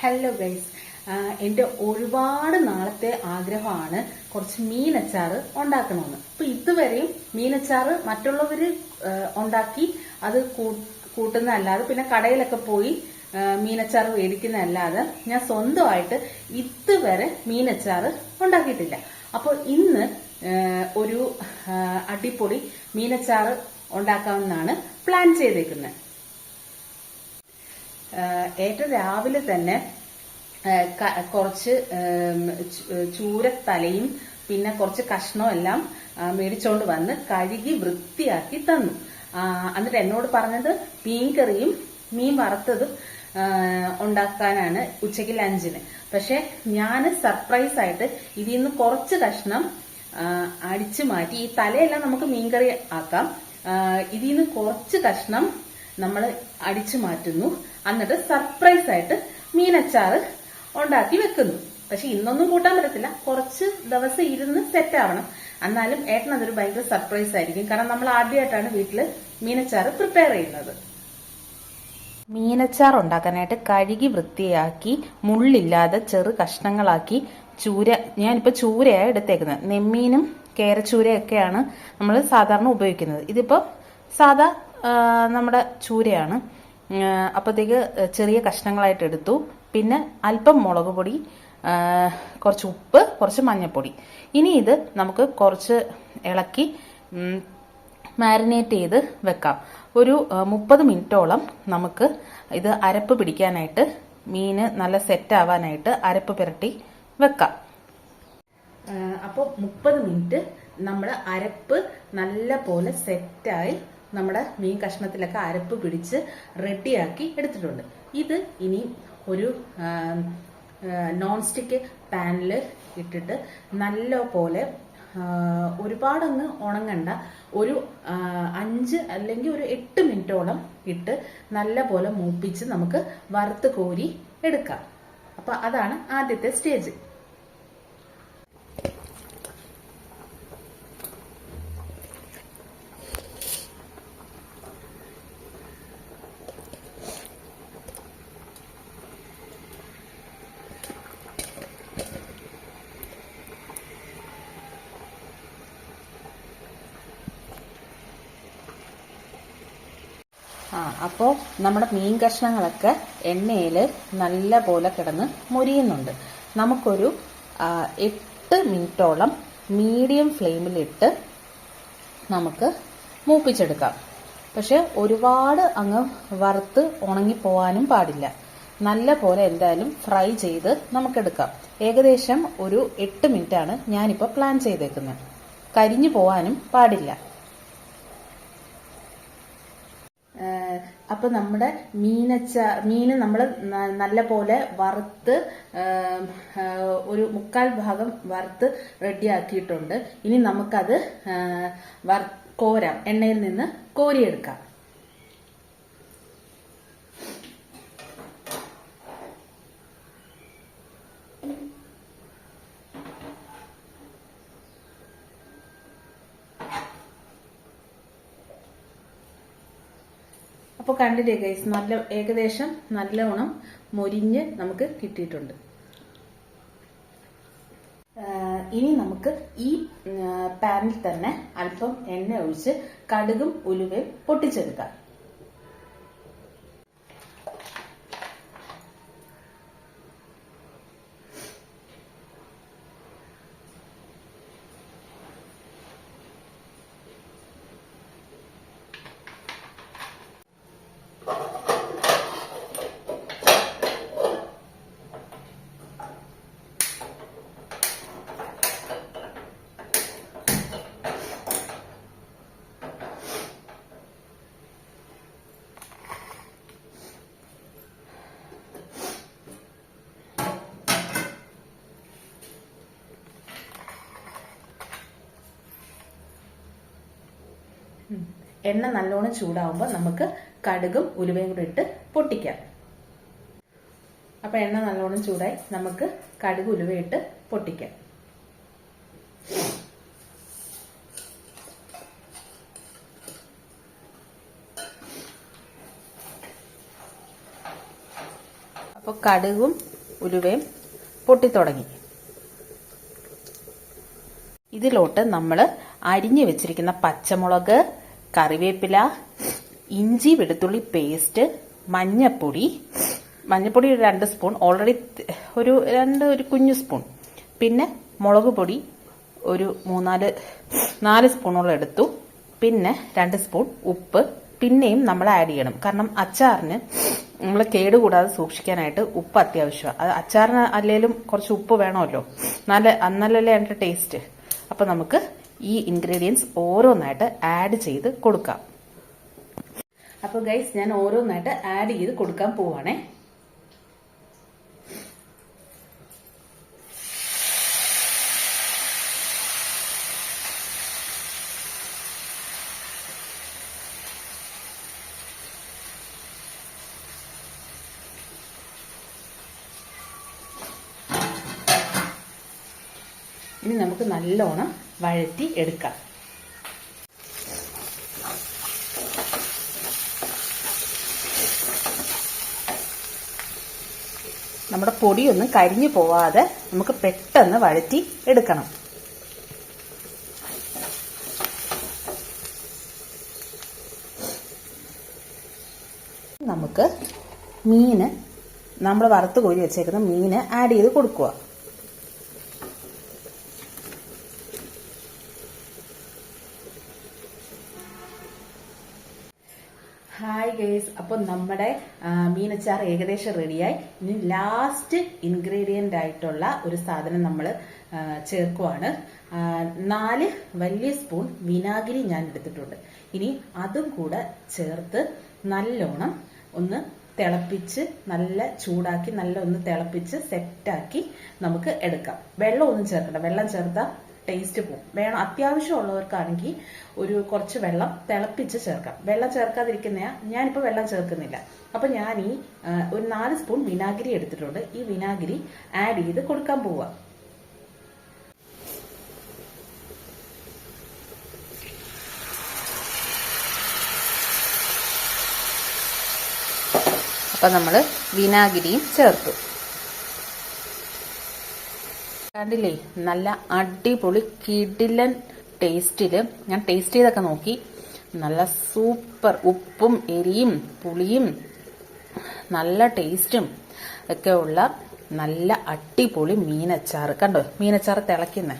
Hello guys, എൻ്റെ ഒരുപാട് നാളത്തെ ആഗ്രഹമാണ് കുറച്ച് മീനച്ചാറ് ഉണ്ടാക്കണമെന്ന്. അപ്പൊ ഇതുവരെയും മീനച്ചാറ് മറ്റുള്ളവര് ഉണ്ടാക്കി അത് കൂട്ടുന്നതല്ലാതെ പിന്നെ കടയിലൊക്കെ പോയി മീനച്ചാറ് മേടിക്കുന്നതല്ലാതെ ഞാൻ സ്വന്തമായിട്ട് ഇതുവരെ മീനച്ചാറ് ഉണ്ടാക്കിയിട്ടില്ല. അപ്പോൾ ഇന്ന് ഒരു അടിപൊളി മീനച്ചാറ് ഉണ്ടാക്കാമെന്നാണ് പ്ലാൻ ചെയ്തേക്കുന്നത്. ഏറ്റവും രാവിലെ തന്നെ കുറച്ച് ചൂരത്തലയും പിന്നെ കുറച്ച് കഷ്ണവും എല്ലാം മേടിച്ചോണ്ട് വന്ന് കഴുകി വൃത്തിയാക്കി തന്നു. എന്നിട്ട് എന്നോട് പറഞ്ഞത് മീൻകറിയും മീൻ വറുത്തതും ഉണ്ടാക്കാനാണ് ഉച്ചയ്ക്ക് ലഞ്ചിന്. പക്ഷെ ഞാൻ സർപ്രൈസ് ആയിട്ട് ഇതിൽ നിന്ന് കുറച്ച് കഷ്ണം അടിച്ചു മാറ്റി, ഈ തലയെല്ലാം നമുക്ക് മീൻകറി ആക്കാം, ഇതിൽ നിന്ന് കുറച്ച് കഷ്ണം നമ്മൾ അടിച്ചു മാറ്റുന്നു. എന്നിട്ട് സർപ്രൈസ് ആയിട്ട് മീനച്ചാറ് ഉണ്ടാക്കി വെക്കുന്നു. പക്ഷെ ഇന്നൊന്നും കൂട്ടാൻ പറ്റത്തില്ല, കുറച്ച് ദിവസം ഇരുന്ന് സെറ്റ് ആവണം. എന്നാലും ഏട്ടൻ അതൊരു ഭയങ്കര സർപ്രൈസ് ആയിരിക്കും. കാരണം നമ്മൾ ആദ്യമായിട്ടാണ് വീട്ടില് മീനച്ചാറ് പ്രിപ്പയർ ചെയ്യുന്നത്. മീനച്ചാർ ഉണ്ടാക്കാനായിട്ട് കഴുകി വൃത്തിയാക്കി മുള്ളില്ലാതെ ചെറു കഷ്ണങ്ങളാക്കി ഞാനിപ്പോ ചൂരയാണ് എടുത്തേക്കുന്നത്. നെമ്മീനും കേരച്ചൂരയൊക്കെയാണ് നമ്മൾ സാധാരണ ഉപയോഗിക്കുന്നത്. ഇതിപ്പോ സാധാ നമ്മുടെ ചൂരയാണ്. അപ്പോഴത്തേക്ക് ചെറിയ കഷ്ണങ്ങളായിട്ട് എടുത്തു. പിന്നെ അല്പം മുളക് പൊടി, കുറച്ച് ഉപ്പ്, കുറച്ച് മഞ്ഞൾപ്പൊടി. ഇനി ഇത് നമുക്ക് കുറച്ച് ഇളക്കി മാരിനേറ്റ് ചെയ്ത് വെക്കാം. ഒരു 30 മിനിറ്റോളം നമുക്ക് ഇത് അരപ്പ് പിടിക്കാനായിട്ട്, മീന് നല്ല സെറ്റ് ആവാനായിട്ട് അരപ്പ് പുരട്ടി വെക്കാം. അപ്പോൾ 30 മിനിറ്റ് നമ്മൾ അരപ്പ് നല്ല പോലെ സെറ്റായി നമ്മുടെ മീൻ കഷ്ണത്തിലൊക്കെ അരപ്പ് പിടിച്ച് റെഡിയാക്കി എടുത്തിട്ടുണ്ട്. ഇത് ഇനി ഒരു നോൺ സ്റ്റിക്ക് പാനിൽ ഇട്ടിട്ട് നല്ല പോലെ ഒരുപാടങ്ങ് ഉണങ്ങണ്ട, ഒരു 5 അല്ലെങ്കിൽ ഒരു 8 മിനിറ്റോളം ഇട്ട് നല്ല പോലെ മൂപ്പിച്ച് നമുക്ക് വറുത്ത് കോരി എടുക്കാം. അപ്പൊ അതാണ് ആദ്യത്തെ സ്റ്റേജ്. അപ്പോൾ നമ്മുടെ മീൻ കഷ്ണങ്ങളൊക്കെ എണ്ണയിൽ നല്ല പോലെ കിടന്ന് മൊരിയുന്നുണ്ട്. നമുക്കൊരു 8 മിനിറ്റോളം മീഡിയം ഫ്ലെയിമിലിട്ട് നമുക്ക് മൂപ്പിച്ചെടുക്കാം. പക്ഷെ ഒരുപാട് അങ്ങ് വറുത്ത് ഉണങ്ങിപ്പോവാനും പാടില്ല. നല്ല പോലെ എന്തായാലും ഫ്രൈ ചെയ്ത് നമുക്കെടുക്കാം. ഏകദേശം ഒരു 8 മിനിറ്റാണ് ഞാനിപ്പോൾ പ്ലാൻ ചെയ്തേക്കുന്നത്. കരിഞ്ഞു പോവാനും പാടില്ല. അപ്പൊ നമ്മുടെ മീന് നമ്മൾ നല്ല പോലെ വറുത്ത് ഒരു 1/4 ഭാഗം വറുത്ത് റെഡിയാക്കിയിട്ടുണ്ട്. ഇനി നമുക്കത് കോരാം, എണ്ണയിൽ നിന്ന് കോരിയെടുക്കാം. അപ്പോൾ കണ്ടില്ലേ ഗൈസ്, ഏകദേശം നല്ലോണം മൊരിഞ്ഞ് നമുക്ക് കിട്ടിയിട്ടുണ്ട്. ഇനി നമുക്ക് ഈ പാനിൽ തന്നെ അല്പം എണ്ണ ഒഴിച്ച് കടുകും ഉലുവയും പൊട്ടിച്ചെടുക്കാം. എണ്ണ നല്ലോണം ചൂടാവുമ്പോൾ നമുക്ക് കടുകും ഉലുവയും കൂടെ ഇട്ട് പൊട്ടിക്കാം. അപ്പൊ എണ്ണ നല്ലോണം ചൂടായി, നമുക്ക് കടുക് ഉലുവയിട്ട് പൊട്ടിക്കാം. അപ്പോൾ കടുകും ഉലുവയും പൊട്ടിത്തുടങ്ങി. ഇതിലോട്ട് നമ്മൾ അരിഞ്ഞു വെച്ചിരിക്കുന്ന പച്ചമുളക്, കറിവേപ്പില, ഇഞ്ചി വെളുത്തുള്ളി പേസ്റ്റ്, മഞ്ഞപ്പൊടി ഒരു 2 സ്പൂൺ, ഓൾറെഡി ഒരു കുഞ്ഞു സ്പൂൺ, പിന്നെ മുളക് പൊടി ഒരു 4 സ്പൂണോളം എടുത്തു, പിന്നെ 2 സ്പൂൺ ഉപ്പ് പിന്നെയും നമ്മൾ ആഡ് ചെയ്യണം. കാരണം അച്ചാറിന് നമ്മൾ കേടുകൂടാതെ സൂക്ഷിക്കാനായിട്ട് ഉപ്പ് അത്യാവശ്യമാണ്. അത് അച്ചാറിന് അല്ലെങ്കിലും കുറച്ച് ഉപ്പ് വേണമല്ലോ, നല്ലല്ലേ അതിൻ്റെ ടേസ്റ്റ്. അപ്പം നമുക്ക് ഈ ഇൻഗ്രീഡിയൻസ് ഓരോന്നായിട്ട് ആഡ് ചെയ്ത് കൊടുക്കാം. അപ്പോൾ ഗൈസ്, ഞാൻ ഓരോന്നായിട്ട് ആഡ് ചെയ്ത് കൊടുക്കാൻ പോവാണേ. ഇനി നമുക്ക് നല്ലോണം വഴറ്റി എടുക്കാം. നമ്മുടെ പൊടിയൊന്നും കരിഞ്ഞു പോവാതെ നമുക്ക് പെട്ടെന്ന് വഴറ്റി എടുക്കണം. നമുക്ക് മീന്, നമ്മൾ വറുത്ത് കോരി വെച്ചേക്കുന്ന മീന് ആഡ് ചെയ്ത് കൊടുക്കുക. ഹായ് ഗൈസ്, അപ്പോൾ നമ്മുടെ മീനച്ചാർ ഏകദേശം റെഡിയായി. ഇനി ലാസ്റ്റ് ഇൻഗ്രീഡിയൻ്റ് ആയിട്ടുള്ള ഒരു സാധനം നമ്മൾ ചേർക്കുവാണ്. 4 വലിയ സ്പൂൺ വിനാഗിരി ഞാൻ എടുത്തിട്ടുണ്ട്. ഇനി അതും കൂടെ ചേർത്ത് നല്ലോണം ഒന്ന് തിളപ്പിച്ച്, നല്ല ചൂടാക്കി, നല്ല ഒന്ന് തിളപ്പിച്ച് സെറ്റാക്കി നമുക്ക് എടുക്കാം. വെള്ളം ഒന്നും ചേർക്കണ്ട. വെള്ളം ചേർത്താൽ ടേസ്റ്റ് പോകും. വേണം അത്യാവശ്യമുള്ളവർക്കാണെങ്കിൽ കുറച്ച് വെള്ളം തിളപ്പിച്ച് ചേർക്കാം. വെള്ളം ചേർക്കാതിരിക്കുന്ന ഞാനിപ്പോൾ വെള്ളം ചേർക്കുന്നില്ല. അപ്പൊ ഞാൻ ഒരു 4 സ്പൂൺ വിനാഗിരി എടുത്തിട്ടുണ്ട്. ഈ വിനാഗിരി ആഡ് ചെയ്ത് കൊടുക്കാൻ പോവാ. അപ്പൊ നമ്മൾ വിനാഗിരിയും ചേർത്തു. കണ്ടില്ലേ, നല്ല അടിപൊളി കിടിലൻ ടേസ്റ്റില്. ഞാൻ ടേസ്റ്റ് ചെയ്തൊക്കെ നോക്കി. നല്ല സൂപ്പർ, ഉപ്പും എരിയും പുളിയും നല്ല ടേസ്റ്റും ഒക്കെ ഉള്ള നല്ല അടിപൊളി മീനച്ചാർ. കണ്ടോ, മീനച്ചാർ തിളയ്ക്കുന്നേ.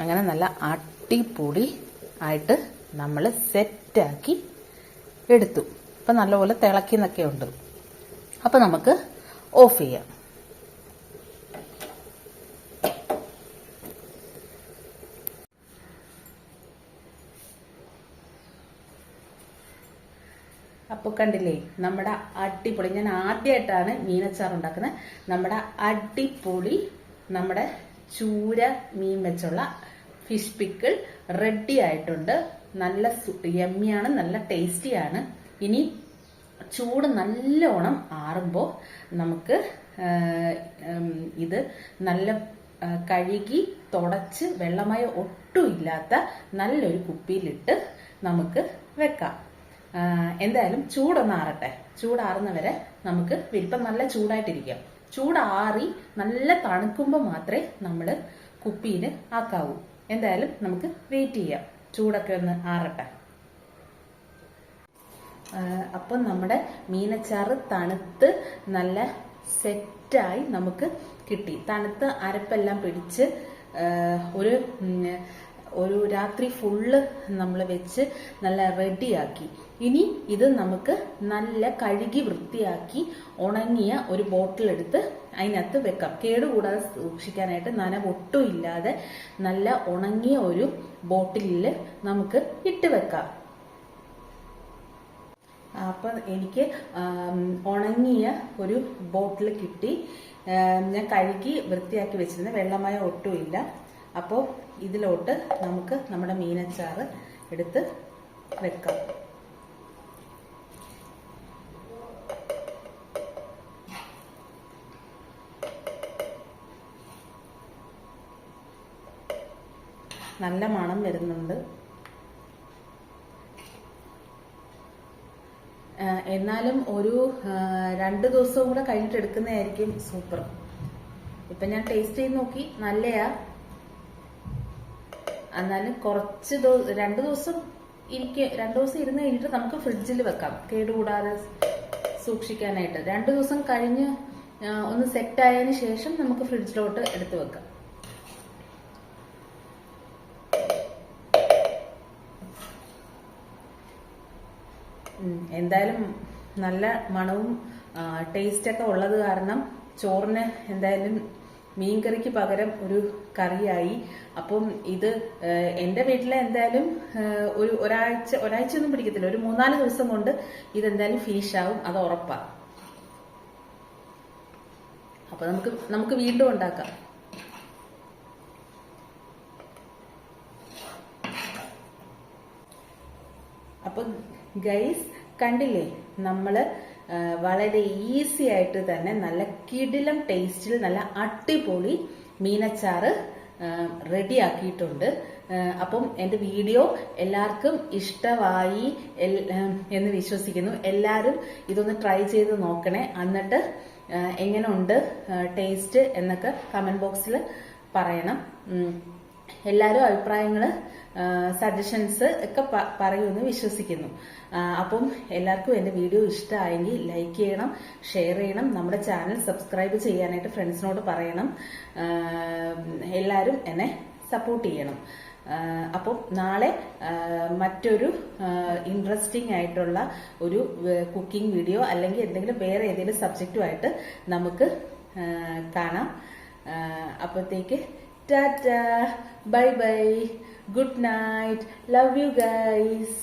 അങ്ങനെ നല്ല അടിപൊളി ആയിട്ട് നമ്മൾ സെറ്റാക്കി എടുത്തു. അപ്പം നല്ലപോലെ തിളയ്ക്കുന്നൊക്കെ ഉണ്ട്. അപ്പം നമുക്ക് ഓഫ് ചെയ്യാം. അപ്പോൾ കണ്ടില്ലേ, നമ്മുടെ അടിപൊളി, ഞാൻ ആദ്യമായിട്ടാണ് മീനച്ചാർ ഉണ്ടാക്കുന്നത്. നമ്മുടെ അടിപൊളി നമ്മുടെ ചൂര മീൻ വെച്ചുള്ള ഫിഷ് പിക്കിൾ റെഡി ആയിട്ടുണ്ട്. നല്ല യമ്മിയാണ്, നല്ല ടേസ്റ്റിയാണ്. ഇനി ചൂട് നല്ലോണം ആറുമ്പോൾ നമുക്ക് ഇത് നല്ല കഴുകി തുടച്ച് വെള്ളമയം ഒട്ടും ഇല്ലാത്ത നല്ലൊരു കുപ്പിയിലിട്ട് നമുക്ക് വെക്കാം. എന്തായാലും ചൂടൊന്ന് ആറട്ടെ. ചൂടാറുന്നവരെ നമുക്ക് വിരിപ്പം നല്ല ചൂടായിട്ടിരിക്കാം. ചൂടാറി നല്ല തണുക്കുമ്പോൾ മാത്രമേ നമ്മൾ കുപ്പിയിൽ ആക്കാവൂ. എന്തായാലും നമുക്ക് വെയിറ്റ് ചെയ്യാം, ചൂടൊക്കെ ഒന്ന് ആറട്ടെ. അപ്പം നമ്മുടെ മീനച്ചാറ് തണുത്ത് നല്ല സെറ്റായി നമുക്ക് കിട്ടി. തണുത്ത് അരപ്പെല്ലാം പിടിച്ച് ഒരു രാത്രി ഫുള്ള് നമ്മൾ വെച്ച് നല്ല റെഡിയാക്കി. ഇനി ഇത് നമുക്ക് നല്ല കഴുകി വൃത്തിയാക്കി ഉണങ്ങിയ ഒരു ബോട്ടിലെടുത്ത് അതിനകത്ത് വെക്കാം. കേടുകൂടാതെ സൂക്ഷിക്കാനായിട്ട് നനവ് ഒട്ടും ഇല്ലാതെ നല്ല ഉണങ്ങിയ ഒരു ബോട്ടിലിൽ നമുക്ക് ഇട്ട് വെക്കാം. അപ്പം എനിക്ക് ഉണങ്ങിയ ഒരു ബോട്ടിൽ കിട്ടി. ഞാൻ കഴുകി വൃത്തിയാക്കി വെച്ചിരുന്ന വെള്ളമയം ഒട്ടും ഇല്ല. അപ്പോൾ ഇതിലോട്ട് നമുക്ക് നമ്മുടെ മീനച്ചാറ് എടുത്ത് വെക്കാം. നല്ല മണം വരുന്നുണ്ട്. എന്നാലും ഒരു 2 ദിവസവും കൂടെ കഴിഞ്ഞിട്ട് എടുക്കുന്നതായിരിക്കും സൂപ്പർ. ഇപ്പൊ ഞാൻ ടേസ്റ്റ് ചെയ്ത് നോക്കി, നല്ലയാ. എന്നാലും കുറച്ച് 2 ദിവസം ഇരുന്ന് കഴിഞ്ഞിട്ട് നമുക്ക് ഫ്രിഡ്ജിൽ വെക്കാം, കേടുകൂടാതെ സൂക്ഷിക്കാനായിട്ട്. 2 ദിവസം കഴിഞ്ഞ് ഒന്ന് സെറ്റ് ആയതിനു ശേഷം നമുക്ക് ഫ്രിഡ്ജിലോട്ട് എടുത്തു വെക്കാം. എന്തായാലും നല്ല മണവും ടേസ്റ്റൊക്കെ ഉള്ളത് കാരണം ചോറിന് എന്തായാലും മീൻകറിക്ക് പകരം ഒരു കറിയായി. അപ്പം ഇത് എൻ്റെ വീട്ടിലെ എന്തായാലും ഒരാഴ്ച ഒന്നും പിടിക്കത്തില്ല, ഒരു 3-4 ദിവസം കൊണ്ട് ഇതെന്തായാലും ഫിനിഷ് ആവും, അത് ഉറപ്പാ. അപ്പൊ നമുക്ക് വീണ്ടും ഉണ്ടാക്കാം. അപ്പൊ ഗൈസ് കണ്ടില്ലേ, നമ്മള് വളരെ ഈസി ആയിട്ട് തന്നെ നല്ല കിടിലം ടേസ്റ്റിൽ നല്ല അടിപൊളി മീനച്ചാറ് റെഡി ആക്കിയിട്ടുണ്ട്. അപ്പം എൻ്റെ വീഡിയോ എല്ലാവർക്കും ഇഷ്ടമായി എന്ന് വിശ്വസിക്കുന്നു. എല്ലാവരും ഇതൊന്ന് ട്രൈ ചെയ്ത് നോക്കണേ. എന്നിട്ട് എങ്ങനെ ഉണ്ട് ടേസ്റ്റ് എന്നൊക്കെ കമന്റ് ബോക്സിൽ പറയണം. എല്ലാവരും അഭിപ്രായങ്ങൾ സജഷൻസ് ഒക്കെ പറയുമെന്ന് വിശ്വസിക്കുന്നു. അപ്പം എല്ലാവർക്കും എൻ്റെ വീഡിയോ ഇഷ്ടമായെങ്കിൽ ലൈക്ക് ചെയ്യണം, ഷെയർ ചെയ്യണം, നമ്മുടെ ചാനൽ സബ്സ്ക്രൈബ് ചെയ്യാനായിട്ട് ഫ്രണ്ട്സിനോട് പറയണം. എല്ലാവരും എന്നെ സപ്പോർട്ട് ചെയ്യണം. അപ്പം നാളെ മറ്റൊരു ഇൻട്രസ്റ്റിംഗ് ആയിട്ടുള്ള ഒരു കുക്കിംഗ് വീഡിയോ അല്ലെങ്കിൽ എന്തെങ്കിലും വേറെ ഏതെങ്കിലും സബ്ജക്റ്റുമായിട്ട് നമുക്ക് കാണാം. അപ്പോഴത്തേക്ക് Tata, bye bye, good night, love you guys.